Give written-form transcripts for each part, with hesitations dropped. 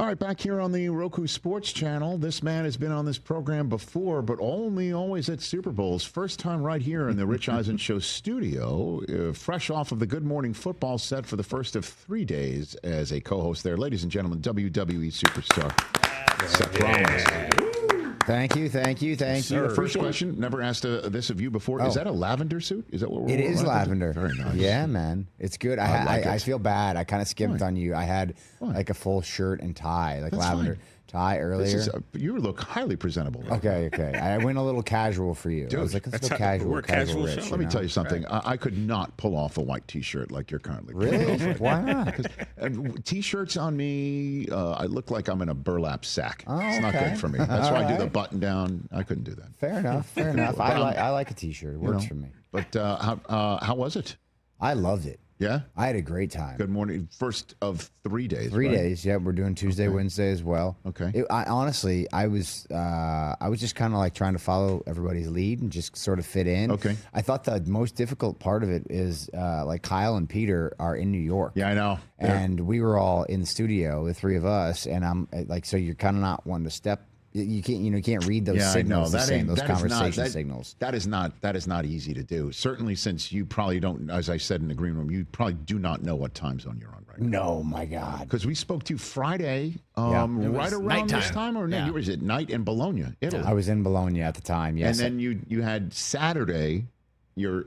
All right, back here on the Roku Sports Channel. This man has been on this program before, but only always at Super Bowls. First time right here in the Rich Eisen Show studio, fresh off of the Good Morning Football set for the first of 3 days as a co-host there. Ladies and gentlemen, WWE Superstar Seth Rollins. Thank you. The first question, never asked this of you before. Is that a lavender suit? Is that what we're It is lavender. Very nice. Yeah, man. It's good. I feel bad. I kind of skipped on you. I had like a full shirt and tie, like That's lavender tie earlier. You look highly presentable. Right Okay. I went a little casual for you. Dude, I was like, let's go casual. Casual Rich, Let me tell you something. Right. I could not pull off a white T-shirt like you're currently pulling Really? off right Why now. not? T-shirts on me, I look like I'm in a burlap sack. Oh, it's not good for me. That's why I do the button down. I couldn't do that. Fair enough. I like a T-shirt. It works for me. But how was it? I loved it. Yeah? I had a great time. Good morning. First of 3 days. 3 right? days. Yeah, we're doing Tuesday, Wednesday as well. Okay. Honestly, I was just kind of like trying to follow everybody's lead and just sort of fit in. Okay. I thought the most difficult part of it is like Kyle and Peter are in New York. Yeah, I know. And we were all in the studio, the three of us, and I'm like, so you're kind of not wanting to step. You can't read those signals. Those conversation signals. That is not easy to do. Certainly, since you probably don't, as I said in the green room, you probably do not know what time zone you're on right now. No, my God. Because we spoke to you Friday, right around nighttime. this time, or was it night in Bologna, Italy? I was in Bologna at the time. Yes. And then you had Saturday, your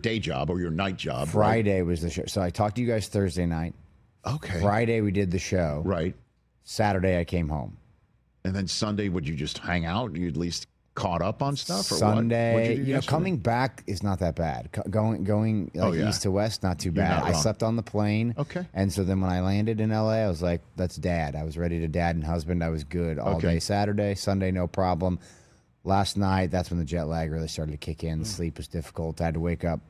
day job or your night job. Friday was the show. So I talked to you guys Thursday night. Okay. Friday we did the show. Right. Saturday I came home. And then Sunday, would you just hang out? You at least caught up on stuff? Or Sunday, What'd you do yesterday? coming back is not that bad. Going east to west, not too bad. not I wrong. slept on the plane. Okay. And so then when I landed in LA, I was like, that's dad. I was ready to dad and husband. I was good all day Saturday. Sunday, no problem. Last night, that's when the jet lag really started to kick in. Sleep was difficult. I had to wake up,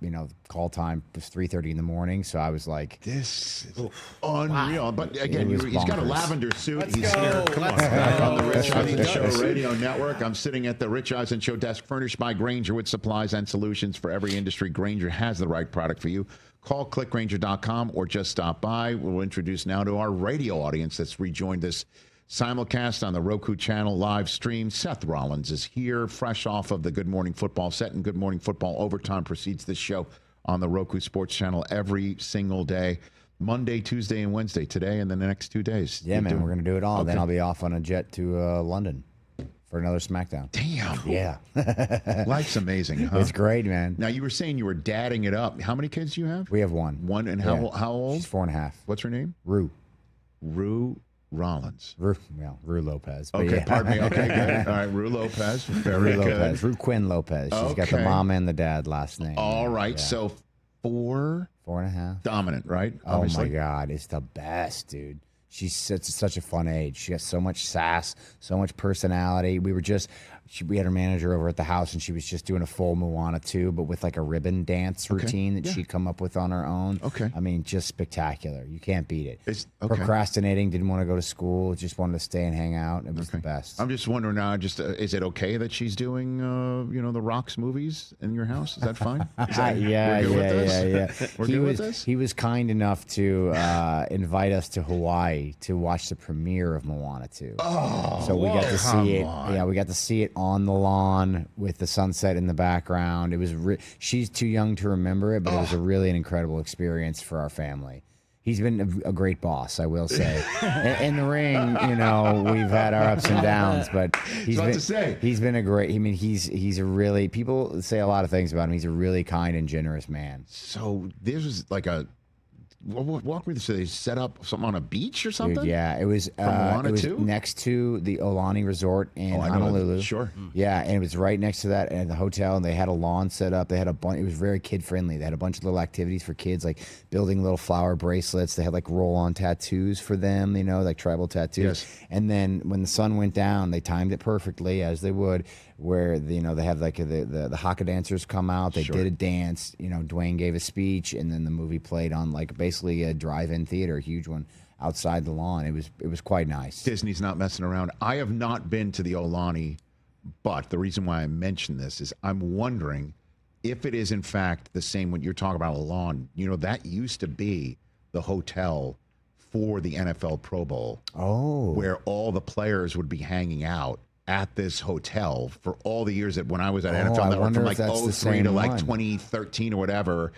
call time was 3:30 in the morning. So I was like, this is unreal. Wow. But again, It was he's got a bonkers. lavender suit. Let's He's go. here. Come on. Back on the Rich Eisen Let's Show go. Radio Network. I'm sitting at the Rich Eisen Show desk furnished by Grainger with supplies and solutions for every industry. Grainger has the right product for you. Call clickgrainger.com or just stop by. We'll introduce now to our radio audience that's rejoined this simulcast on the Roku channel live stream. Seth Rollins is here, fresh off of the Good Morning Football set, and Good Morning Football Overtime precedes this show on the Roku Sports Channel every single day, Monday, Tuesday, and Wednesday. Today and then the next 2 days. yeah, man, we're going to do it all. Then I'll be off on a jet to London for another SmackDown. Damn. Yeah. Life's amazing, huh? It's great, man. Now, you were saying you were dadding it up. How many kids do you have? We have one. One, and how old? She's 4.5. What's her name? Rue Rollins. Rue Lopez. But Okay, yeah. pardon me. Okay, good. All right, Rue Lopez. Very Rue good. Lopez. Rue Quinn Lopez. She's got the Okay. mom and the dad last name. All right, Yeah. so 4.5. dominant, right? Oh Obviously. my God, it's the best, dude. She's such a fun age. She has so much sass, so much personality. We had her manager over at the house, and she was just doing a full Moana too, but with like a ribbon dance routine that she'd come up with on her own. Okay. I mean, just spectacular. You can't beat it. It's okay. Procrastinating, didn't want to go to school, just wanted to stay and hang out. It was the best. I'm just wondering now. Is it okay that she's doing, the Rock's movies in your house? Is that fine? Is that, yeah. We're good with this? He was kind enough to invite us to Hawaii to watch the premiere of Moana 2. Oh, so we got to see it. on. Yeah, we got to see it on the lawn with the sunset in the background. It was. She's too young to remember it, but it was an incredible experience for our family. He's been a great boss, I will say. In the ring, we've had our ups and downs, but he's been a great. I mean, he's a really. People say a lot of things about him. He's a really kind and generous man. So this was like a. Walk me through. They set up something on a beach or something. Dude, yeah, it was. Moana was 2? next to the Olani Resort in I know. Honolulu. Sure. Yeah, and it was right next to that at the hotel, and they had a lawn set up. They had a bunch. It was very kid friendly. They had a bunch of little activities for kids, like building little flower bracelets. They had like roll on tattoos for them, like tribal tattoos. Yes. And then when the sun went down, they timed it perfectly, as they would. Where they have like the haka dancers come out. They did a dance. Dwayne gave a speech, and then the movie played on like basically a drive-in theater, a huge one outside the lawn. It was quite nice. Disney's not messing around. I have not been to the Olani, but the reason why I mention this is I'm wondering if it is in fact the same when you're talking about a lawn. That used to be the hotel for the NFL Pro Bowl. Oh. Where all the players would be hanging out at this hotel for all the years that when I was at NFL Network from like 03 to like 2013 or whatever,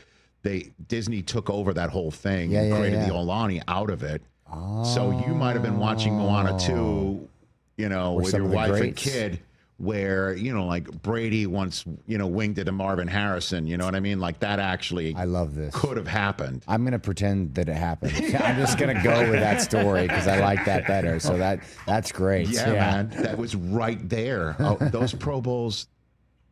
Disney took over that whole thing and created the Aulani out of it. Oh. So you might have been watching Moana 2, you know, with your wife and kid, where, you know, like Brady once, you know, winged it to Marvin Harrison. You know what I mean? Like that actually I love this. Could have happened. I'm going to pretend that it happened. I'm just going to go with that story because I like that better. So that's great. Yeah, man. That was right there. Oh, those Pro Bowls,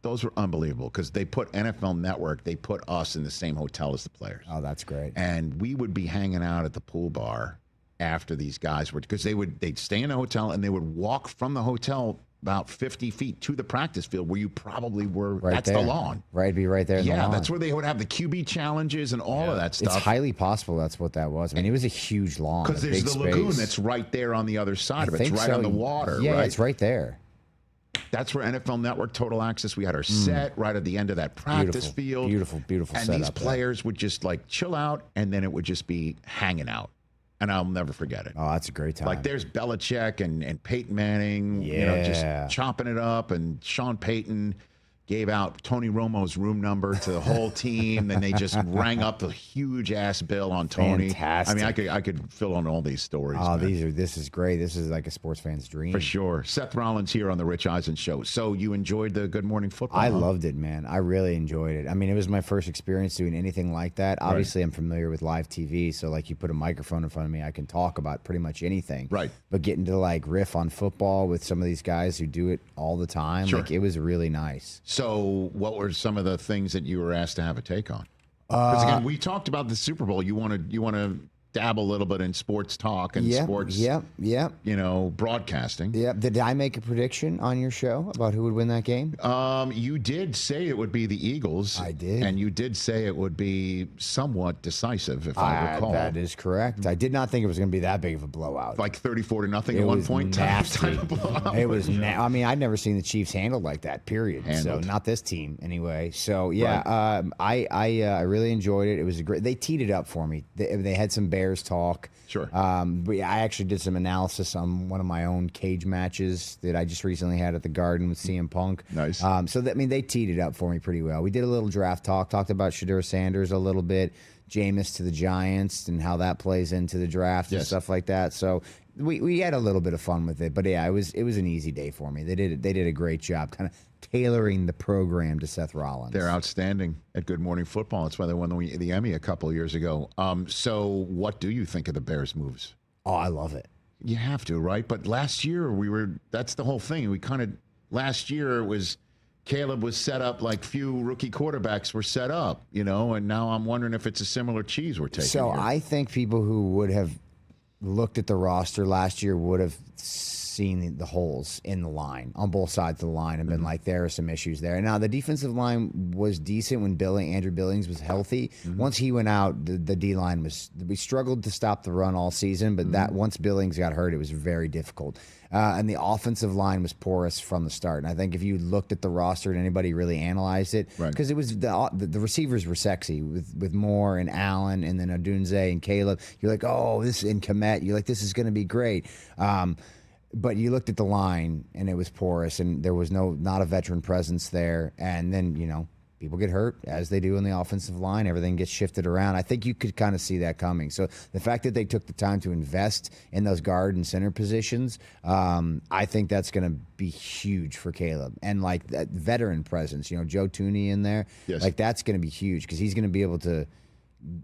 those were unbelievable because they put NFL Network, they put us in the same hotel as the players. Oh, that's great. And we would be hanging out at the pool bar after these guys were, because they'd stay in the hotel and they would walk from the hotel about 50 feet to the practice field where you probably were. Right, that's the lawn. Right, be right there in the lawn. Yeah, that's where they would have the QB challenges and all of that stuff. It's highly possible that's what that was. I mean, it was a huge lawn. Because there's the lagoon that's right there on the other side of it. It's right on the water. Yeah, right? It's right there. That's where NFL Network Total Access, we had our set right at the end of that practice field. Beautiful and setup. And these players would just like chill out, and then it would just be hanging out. And I'll never forget it. Oh, that's a great time. Like there's Belichick and Peyton Manning, you know, just chopping it up. And Sean Payton gave out Tony Romo's room number to the whole team. Then they just rang up a huge ass bill on Tony. Fantastic. I mean, I could fill on all these stories. Oh, this is great. This is like a sports fan's dream. For sure. Seth Rollins here on the Rich Eisen Show. So you enjoyed the Good Morning Football? I loved it, man. I really enjoyed it. I mean, it was my first experience doing anything like that. Obviously, I'm familiar with live TV, so like you put a microphone in front of me, I can talk about pretty much anything. Right. But getting to like riff on football with some of these guys who do it all the time, like it was really nice. So what were some of the things that you were asked to have a take on? Because again, we talked about the Super Bowl. You want to dabble a little bit in sports talk and sports, you know, broadcasting. Yeah. Did I make a prediction on your show about who would win that game? You did say it would be the Eagles. I did. And you did say it would be somewhat decisive, if I recall. That is correct. I did not think it was going to be that big of a blowout. Like 34-0 at one point. Nasty. It was I mean, I'd never seen the Chiefs handled like that, period. So not this team anyway. So yeah, I really enjoyed it. It was great. They teed it up for me. They had some Bears talk. Sure. But yeah, I actually did some analysis on one of my own cage matches that I just recently had at the Garden with CM Punk. Nice. So that, I mean, they teed it up for me pretty well. We did a little draft talk, talked about Shedeur Sanders a little bit, Jameis to the Giants and how that plays into the draft and stuff like that. So we had a little bit of fun with it. But yeah, it was an easy day for me. They did a great job kind of tailoring the program to Seth Rollins. They're outstanding at Good Morning Football. That's why they won the Emmy a couple of years ago. So what do you think of the Bears' moves? Oh, I love it. You have to, right? But last year that's the whole thing. Last year it was Caleb was set up like few rookie quarterbacks were set up, you know, and now I'm wondering if it's a similar cheese we're taking. So here. I think people who would have looked at the roster last year would have seen the holes in the line on both sides of the line and been like, there are some issues there. Now, the defensive line was decent when Andrew Billings was healthy. Once he went out, the D-line we struggled to stop the run all season, but that once Billings got hurt, it was very difficult. And the offensive line was porous from the start. And I think if you looked at the roster and anybody really analyzed it, because it was the receivers were sexy with Moore and Allen and then Odunze and Caleb. You're like, oh, this in Kmet. You're like, this is going to be great. But you looked at the line and it was porous and there was not a veteran presence there. And then, you know, people get hurt as they do in the offensive line. Everything gets shifted around. I think you could kind of see that coming. So the fact that they took the time to invest in those guard and center positions, I think that's going to be huge for Caleb. And like that veteran presence, you know, Joe Tooney in there, like that's going to be huge because he's going to be able to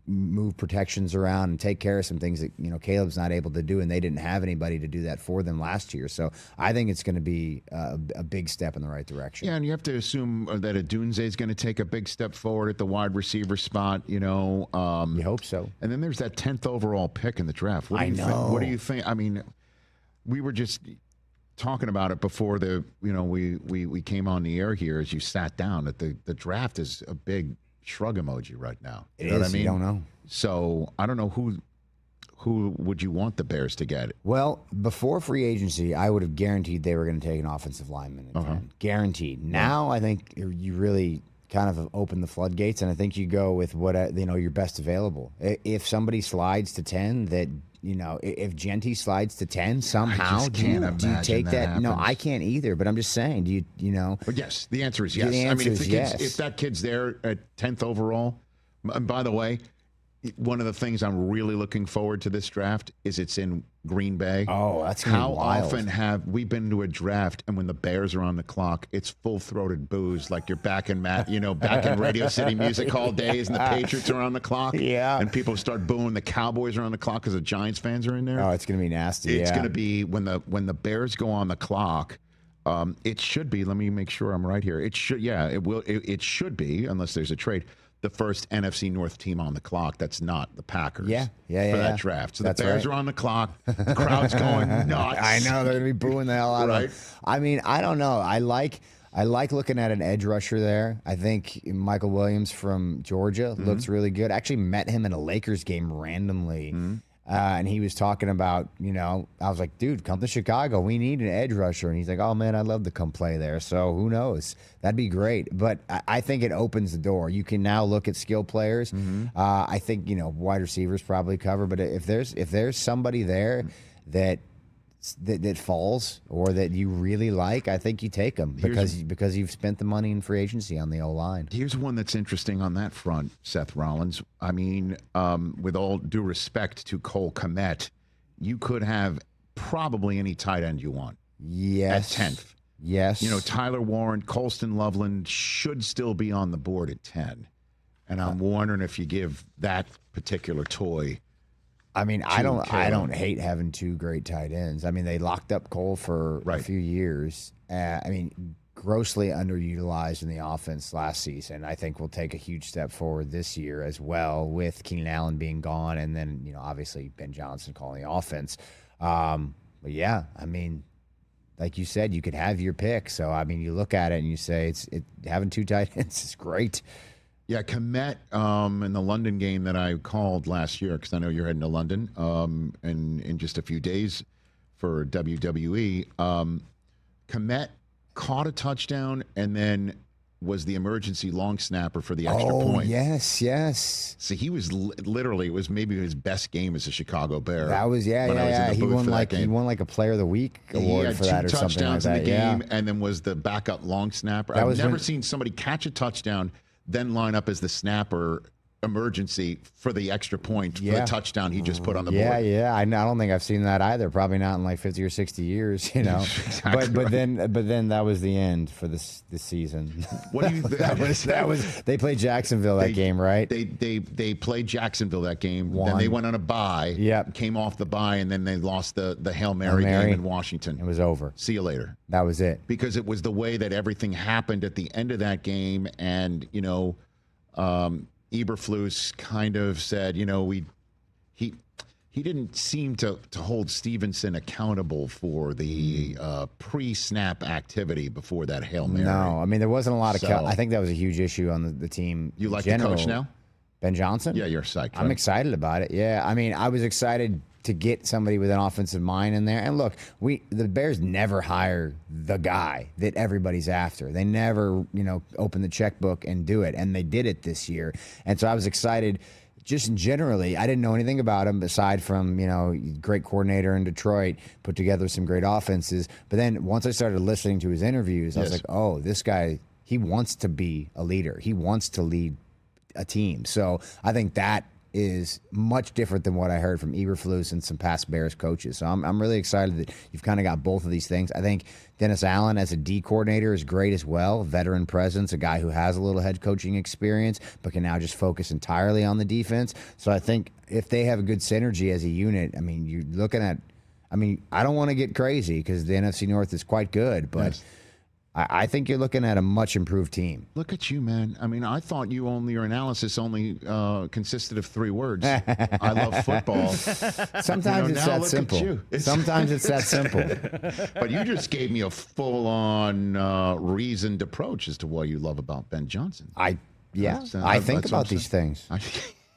move protections around and take care of some things that, you know, Caleb's not able to do, and they didn't have anybody to do that for them last year. So I think it's going to be a big step in the right direction. Yeah, and you have to assume that Odunze is going to take a big step forward at the wide receiver spot, you know. You hope so. And then there's that 10th overall pick in the draft. What do you think? I mean, we were just talking about it before we came on the air here as you sat down, that the draft is a big shrug emoji right now. You know what I mean? You don't know. So I don't know who would you want the Bears to get? Well, before free agency, I would have guaranteed they were going to take an offensive lineman. Guaranteed. Now I think you really kind of open the floodgates, and I think you go with what your best available. If somebody slides to 10 that if Genty slides to 10 somehow, do you imagine take that? No, happens. I can't either. But I'm just saying, do you know? But yes, the answer is yes. The answer is yes. If that kid's there at 10th overall, and by the way, one of the things I'm really looking forward to this draft is it's in Green Bay. Oh, that's gonna How be wild. often have we been to a draft and when the Bears are on the clock, it's full-throated boos like you're back in back in Radio City Music Hall days, and the Patriots are on the clock. Yeah, and people start booing. The Cowboys are on the clock because the Giants fans are in there. Oh, it's gonna be nasty. It's gonna be when the Bears go on the clock. It should be. Let me make sure I'm right here. It should. Yeah, it will. It should be, unless there's a trade, the first NFC North team on the clock. That's not the Packers. Yeah, for that draft. So that's the Bears right. are on the clock. The crowd's going nuts. I know they're gonna be booing the hell out of them. I mean, I don't know. I like looking at an edge rusher there. I think Michael Williams from Georgia looks really good. I actually met him in a Lakers game randomly. And he was talking about, I was like, dude, come to Chicago. We need an edge rusher. And he's like, oh, man, I'd love to come play there. So who knows? That'd be great. But I think it opens the door. You can now look at skill players. I think, wide receivers probably cover. But if there's somebody there that falls or that you really like, I think you take them because you've spent the money in free agency on the O-line. Here's one that's interesting on that front, Seth Rollins. I mean, with all due respect to Cole Kmet, you could have probably any tight end you want. Yes. At 10th. Yes. Tyler Warren, Colston Loveland should still be on the board at 10. And I'm wondering if you give that particular toy. I mean, I don't hate having two great tight ends. I mean, they locked up Cole for a few years. I mean, grossly underutilized in the offense last season. I think we'll take a huge step forward this year as well with Keenan Allen being gone and then, obviously Ben Johnson calling the offense. But yeah, I mean, like you said, you could have your pick. So, I mean, you look at it and you say having two tight ends is great. Yeah, Kmet in the London game that I called last year, because I know you're heading to London in just a few days for WWE. Kmet caught a touchdown and then was the emergency long snapper for the extra point. Yes. So he was literally, it was maybe his best game as a Chicago Bear. That was, yeah. He won like a Player of the Week award for that or something like that. He had 2 touchdowns in the game and then was the backup long snapper. I've never seen somebody catch a touchdown then line up as the snapper emergency for the extra point for the touchdown he just put on the board. Yeah. I don't think I've seen that either. Probably not in like 50 or 60 years, Exactly but then that was the end for this season. What do you that was they played Jacksonville that game, right? They played Jacksonville that game. Won. Then they went on a bye. Yep. Came off the bye and then they lost the Hail Mary game in Washington. It was over. See you later. That was it. Because it was the way that everything happened at the end of that game and Eberflus kind of said, he didn't seem to hold Stevenson accountable for the pre-snap activity before that Hail Mary. No, I mean, there wasn't a lot of I think that was a huge issue on the team. You like the coach now? Ben Johnson? Yeah, you're psyched. I'm excited about it. Yeah, I mean, I was excited to get somebody with an offensive mind in there. And look, the Bears never hire the guy that everybody's after. They never, open the checkbook and do it. And they did it this year. And so I was excited just generally. I didn't know anything about him aside from, great coordinator in Detroit, put together some great offenses. But then once I started listening to his interviews, I was like, oh, this guy, he wants to be a leader. He wants to lead a team. So I think that is much different than what I heard from Eberflus and some past Bears coaches. So I'm really excited that you've kind of got both of these things. I think Dennis Allen as a D coordinator is great as well. Veteran presence, a guy who has a little head coaching experience, but can now just focus entirely on the defense. So I think if they have a good synergy as a unit, I mean, you're looking at, I don't want to get crazy because the NFC North is quite good, but I think you're looking at a much improved team. Look at you, man. I mean, I thought your analysis only consisted of 3 words. I love football. Sometimes it's that simple. Sometimes it's that simple. But you just gave me a full-on reasoned approach as to what you love about Ben Johnson. I think about these things.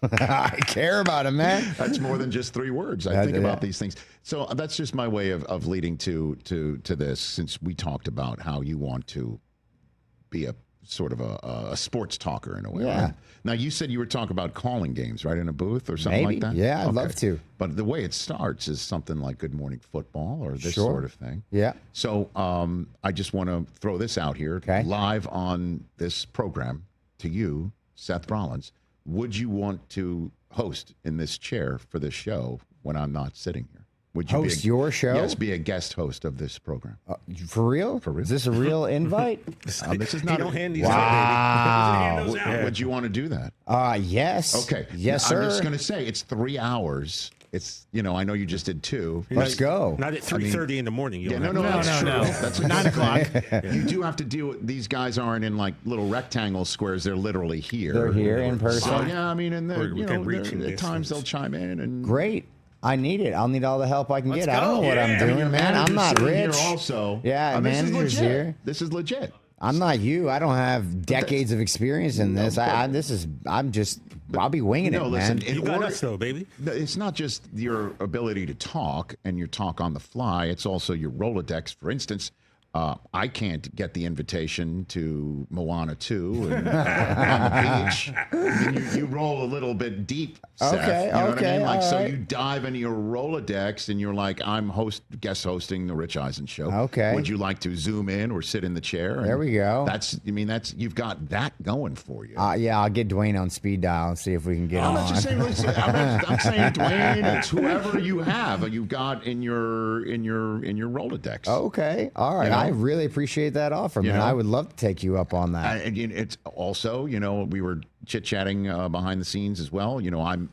I care about him, man. That's more than just 3 words. I think about these things. So that's just my way of leading to this, since we talked about how you want to be a sort of a sports talker in a way. Yeah. Right? Now, you said you were talking about calling games, right, in a booth or something Maybe. like that? Yeah, I'd love to. But the way it starts is something like Good Morning Football or this sort of thing. Yeah. So I just want to throw this out here live on this program to you, Seth Rollins. Would you want to host in this chair for this show when I'm not sitting here? Would you host your show? Yes, be a guest host of this program. For real? For real. Is this a real invite? This is not. Don't hand these Wow. out, baby. Would you want to do that? Yes. Okay. Yes, sir. I'm just going to say it's 3 hours. It's, I know you just did 2. Let's go. Not at 3:30 in the morning. Yeah, no, that's true. That's 9 o'clock. You do have to deal with, these guys aren't in like little rectangle squares. They're literally here. They're here in person. So, yeah, I mean, and Within at times they'll chime in. And Great. I need it. I'll need all the help I can Let's get. I don't know go. what I'm doing, your man. I'm manager's not sitting rich. Here also. Yeah, this is manager's legit. here. This is legit. I'm not you. I don't have decades of experience in this. I'll be winging it, listen, man. You got us, though, baby. It's not just your ability to talk and your talk on the fly. It's also your Rolodex. For instance, I can't get the invitation to Moana 2 and on the beach. I mean, you roll a little bit deep, Seth. Okay, You know what I mean? Like, all so right. you dive into your Rolodex and you're like, I'm guest hosting the Rich Eisen Show. Okay. Would you like to zoom in or sit in the chair? And There we go. You've got that going for you. Yeah, I'll get Dwayne on speed dial and see if we can get I'm on. not just saying. Listen, I'm saying Dwayne. It's whoever you've got in your Rolodex. Okay, all right. I really appreciate that offer, man. know? I would love to take you up on that. And it's also, we were chit-chatting behind the scenes as well.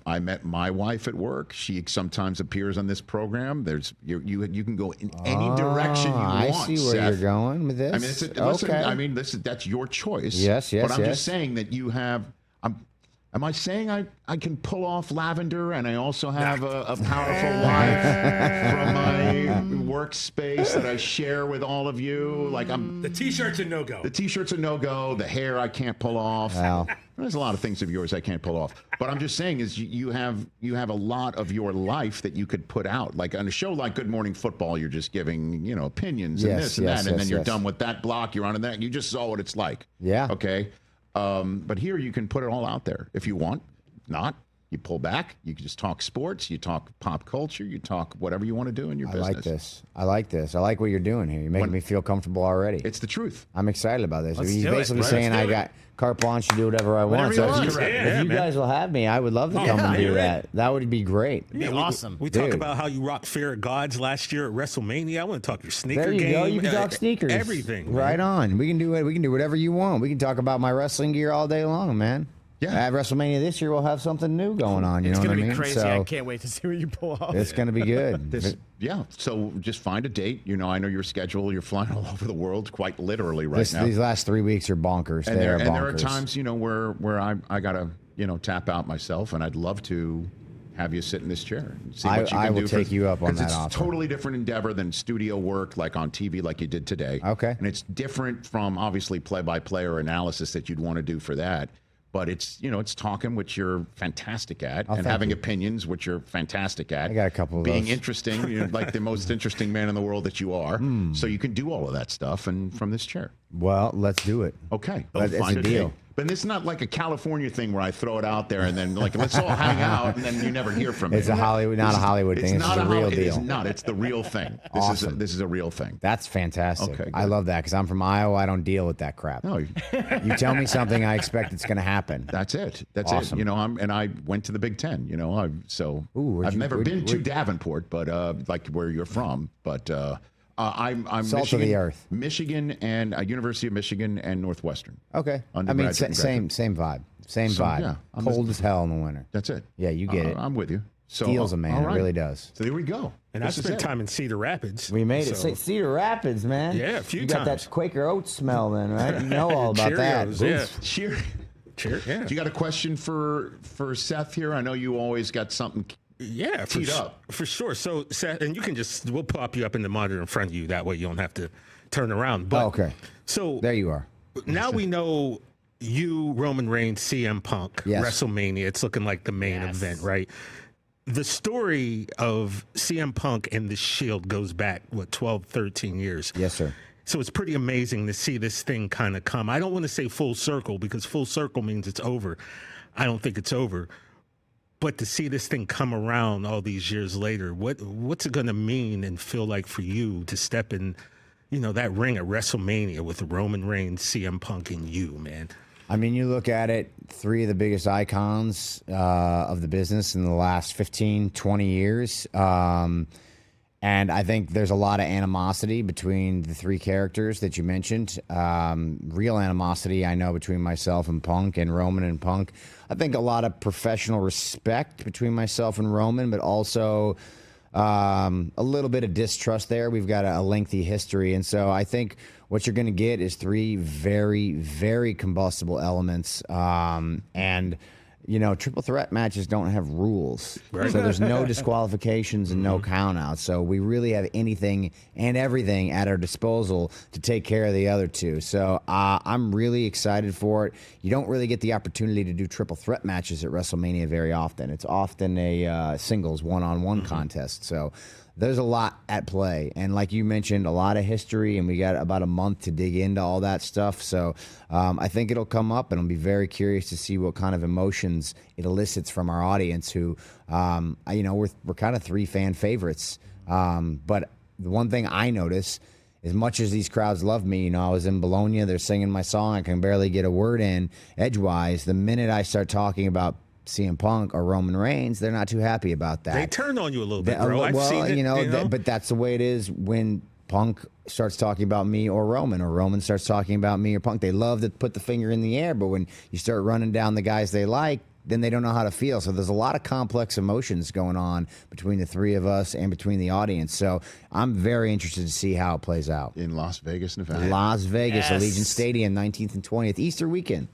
I met my wife at work. She sometimes appears on this program. You can go in any direction you want. I see where Seth. you're going with this. I mean, listen, okay. I mean, that's your choice. Yes, But I'm yes. just saying that you have. Am I saying I can pull off lavender and I also have a powerful wife from my workspace that I share with all of you? Like The T-shirt's a no-go. the t-shirts are no go. The hair I can't pull off. Well. There's a lot of things of yours I can't pull off. But I'm just saying is you have a lot of your life that you could put out. Like on a show like Good Morning Football, you're just giving opinions and Yes, this and yes, that, and then yes, you're yes. done with that block. You're on to that. You just saw what it's like. Yeah. Okay. But here you can put it all out there if you want. If not, you pull back. You can just talk sports. You talk pop culture. You talk whatever you want to do in your business. I like this. I like this. I like what you're doing here. You're making me feel comfortable already. It's the truth. I'm excited about this. Let's He's do it. basically Right, saying let's I do it. got carte blanche to do whatever I want. Whatever So you if want. you, Yeah, if you man. guys will have me, I would love to come and do you're that. That would be great. It'd be awesome. We talk Dude. about how you rocked Fear of Gods last year at WrestleMania. I want to talk your sneaker There you game. go. You can talk sneakers. Everything. Right man. on. We can do it. We can do whatever you want. We can talk about my wrestling gear all day long, man. Yeah. At WrestleMania this year, we'll have something new going on. You It's know what gonna I be mean? crazy. So I can't wait to see what you pull off. it's going to be good. Yeah. So just find a date. I know your schedule. You're flying all over the world, quite literally right now. These last 3 weeks are bonkers. And They are there are bonkers. times, where I gotta, tap out myself, and I'd love to have you sit in this chair and see what you can I will do take you up on 'cause that it's offer. a totally different endeavor than studio work, like on TV, like you did today. Okay. And it's different from obviously play-by-play or analysis that you'd want to do for that. But it's it's talking, which you're fantastic at, and thank having you. opinions, which you're fantastic at. I got a couple of being those. interesting, like the most interesting man in the world that you are. So you can do all of that stuff, and from this chair. Well, let's do it. Okay, It's find a deal. date. But it's not like a California thing where I throw it out there and then let's all hang out and then you never hear from me. It's not a Hollywood thing. This is a real It is deal. not. It's the real thing. Awesome. This is a real thing. That's fantastic. Okay, I good. love that because I'm from Iowa. I don't deal with that crap. No, You tell me something, I expect it's going to happen. that's it. That's Awesome. it. I went to the Big Ten. where'd I've you- never where'd been you- to Davenport, but like where you're from. But I'm Salt Michigan, of the earth. Michigan and University of Michigan and Northwestern. Okay. I mean, Undergraduate and same vibe. Same So, vibe. yeah, I'm Cold just- as hell in the winter. That's it. Yeah, you get it. I'm with you. So Steals a man. all It really does. So there we go. And I This is spent it. time in Cedar Rapids. We made it. so- Cedar Rapids, man. Yeah, a few You got times. that Quaker Oats smell then, right? You know all about that. Cheerios, yeah. Oof. Cheer. Yeah. Do you got a question for Seth here? I know you always got something. Yeah, Teed up. for sure. So, Seth, and we'll pop you up in the monitor in front of you. That way you don't have to turn around. But, Okay. So There you are. now we know you, Roman Reigns, CM Punk, Yes. WrestleMania. It's looking like the main event, right? The story of CM Punk and the Shield goes back, 12, 13 years. Yes, sir. So it's pretty amazing to see this thing kind of come. I don't want to say full circle because full circle means it's over. I don't think it's over. But to see this thing come around all these years later, what's it going to mean and feel like for you to step in, that ring at WrestleMania with Roman Reigns, CM Punk, and you, man? I mean, you look at it, 3 of the biggest icons of the business in the last 15, 20 years. And I think there's a lot of animosity between the 3 characters that you mentioned. Real animosity, I know, between myself and Punk and Roman and Punk. I think a lot of professional respect between myself and Roman, but also a little bit of distrust there. We've got a lengthy history. And so I think what you're going to get is 3 very, very combustible elements. And triple threat matches don't have rules. Right. So there's no disqualifications and no countouts. So we really have anything and everything at our disposal to take care of the other 2. So I'm really excited for it. You don't really get the opportunity to do triple threat matches at WrestleMania very often. It's often a singles one-on-one contest. So there's a lot at play. And like you mentioned, a lot of history, and we got about a month to dig into all that stuff. So I think it'll come up, and I'll be very curious to see what kind of emotions it elicits from our audience who, we're kind of 3 fan favorites. But the one thing I notice, as much as these crowds love me, I was in Bologna, they're singing my song, I can barely get a word in edgewise. The minute I start talking about CM Punk or Roman Reigns, they're not too happy about that. They turn on you a little bit, bro. I've seen it. But that's the way it is when Punk starts talking about me or Roman starts talking about me or Punk. They love to put the finger in the air, but when you start running down the guys they like, then they don't know how to feel. So there's a lot of complex emotions going on between the 3 of us and between the audience. So I'm very interested to see how it plays out. In Las Vegas, Nevada. Las Vegas, Allegiant Stadium, 19th and 20th, Easter weekend.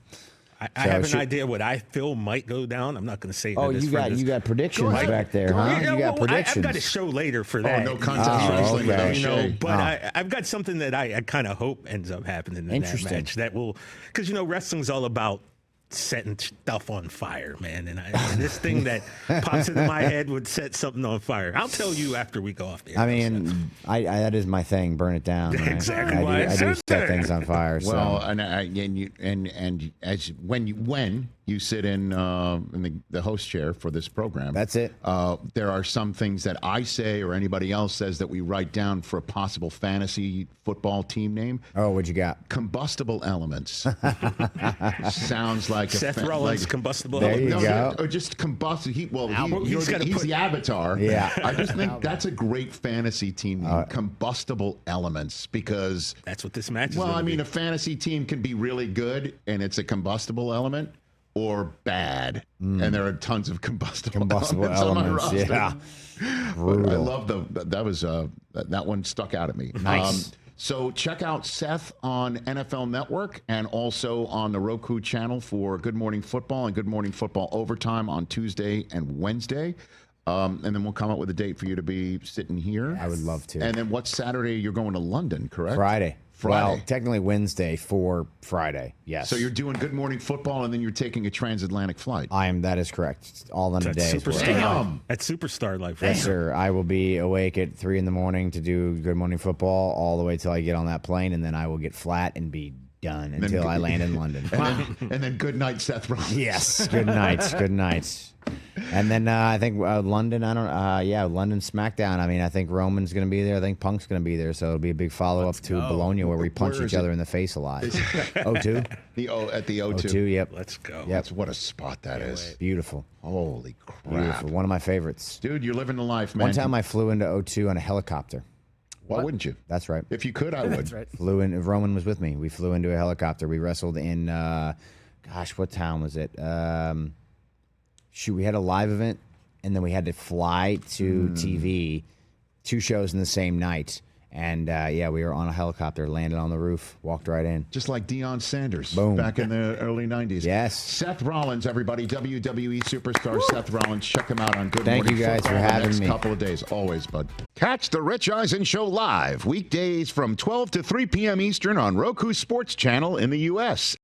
I have an idea what I feel might go down. I'm not going to say. Oh, you got predictions back there, huh? You got predictions. I've got a show later for that. Oh, no contest wrestling without Shay. But I've got something that I kind of hope ends up happening in that match. That will, because wrestling's all about setting stuff on fire, man. And this thing that pops into my head would set something on fire. I'll tell you after we go off the air. I mean, that is my thing. Burn it down. Right? Exactly. I do set things on fire. Well, so. and as when you sit in the host chair for this program, that's it. There are some things that I say or anybody else says that we write down for a possible fantasy football team name. Oh, what you got? Combustible elements. Sounds like Seth Rollins, combustible there elements. You go. Or just combustible. He's the avatar. Yeah. I just think that's a great fantasy team name, combustible elements, because that's what this match is. Well, I mean, a fantasy team can be really good and it's a combustible element, or bad, and there are tons of combustible elements on my roster. Yeah, I love that one stuck out at me. Nice. So check out Seth on NFL Network and also on the Roku channel for Good Morning Football and Good Morning Football Overtime on Tuesday and Wednesday. And then we'll come up with a date for you to be sitting here. I would love to. And then what Saturday you're going to London, correct? Friday. Well, technically Wednesday for Friday, yes. So you're doing Good Morning Football, and then you're taking a transatlantic flight. That is correct. All on a day. That's Superstar Life. Yes, sir. I will be awake at 3 a.m. to do Good Morning Football all the way till I get on that plane, and then I will get flat and be done until I land in London. And then good night, Seth Rollins. Yes, good nights, good nights. And then I think London, London SmackDown. I mean, I think Roman's going to be there. I think Punk's going to be there. So it'll be a big follow-up to Bologna where we punch each other in the face a lot. O2? At the O2. O2, yep. Let's go. Yep. What a spot that is. Beautiful. Holy crap. Beautiful. One of my favorites. Dude, you're living the life, man. One time I flew into O2 on a helicopter. Why wouldn't you? That's right. If you could, I would. That's right. Flew in. Roman was with me. We flew into a helicopter. We wrestled in, what town was it? We had a live event, and then we had to fly to TV, 2 shows in the same night. And, we were on a helicopter, landed on the roof, walked right in. Just like Deion Sanders Boom. Back in the early 90s. Yes. Seth Rollins, everybody. WWE Superstar Seth Rollins. Check him out on Good Thank Morning you guys Football for having the next me. couple of days. Always, bud. Catch the Rich Eisen Show live weekdays from 12 to 3 p.m. Eastern on Roku Sports Channel in the U.S.